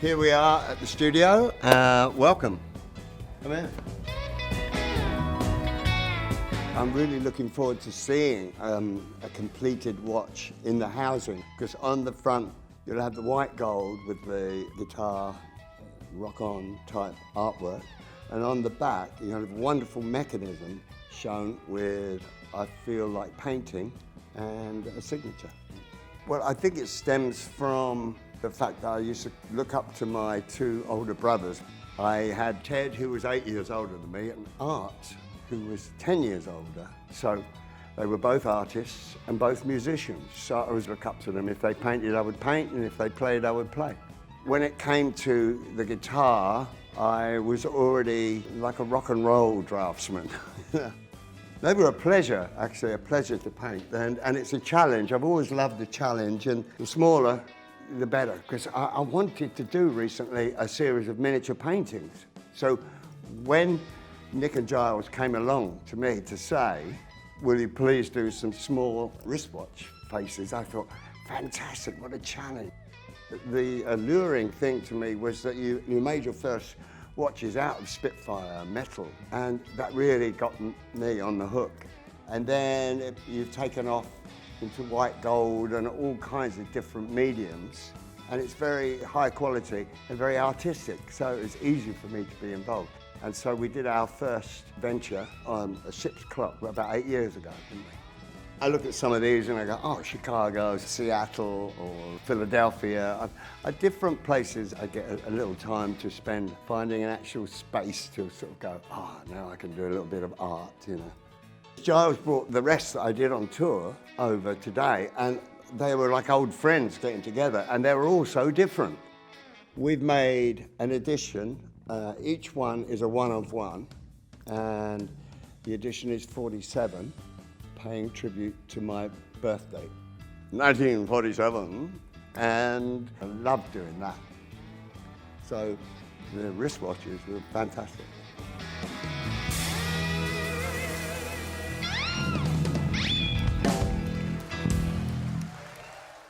Here we are at the studio. Welcome. Come in. I'm really looking forward to seeing a completed watch in the housing, because on the front you'll have the white gold with the guitar, rock-on type artwork, and on the back you have a wonderful mechanism shown with, I feel like, painting and a signature. Well, I think it stems from the fact that I used to look up to my two older brothers. I had Ted, who was 8 years older than me, and Art, who was 10 years older. So they were both artists and both musicians. So I always look up to them. If they painted, I would paint, and if they played, I would play. When it came to the guitar, I was already like a rock and roll draftsman. They were a pleasure, actually, a pleasure to paint, and it's a challenge. I've always loved the challenge, and the smaller, the better, because I wanted to do recently a series of miniature paintings. So when Nick and Giles came along to me to say, will you please do some small wristwatch faces, I thought, fantastic, what a challenge. The alluring thing to me was that you made your first watches out of Spitfire metal, and that really got me on the hook. And then you've taken off into white gold and all kinds of different mediums, and it's very high quality and very artistic, so it's easy for me to be involved. And so we did our first venture on a ship's clock about 8 years ago, didn't we? I look at some of these and I go, oh, Chicago, Seattle, or Philadelphia. At different places, I get a little time to spend finding an actual space to sort of go, oh, now I can do a little bit of art, you know. Giles brought the rest that I did on tour over today, and they were like old friends getting together, and they were all so different. We've made an edition. Each one is a one-of-one, and the edition is 47. Paying tribute to my birthday, 1947, and I love doing that. So the wristwatches were fantastic.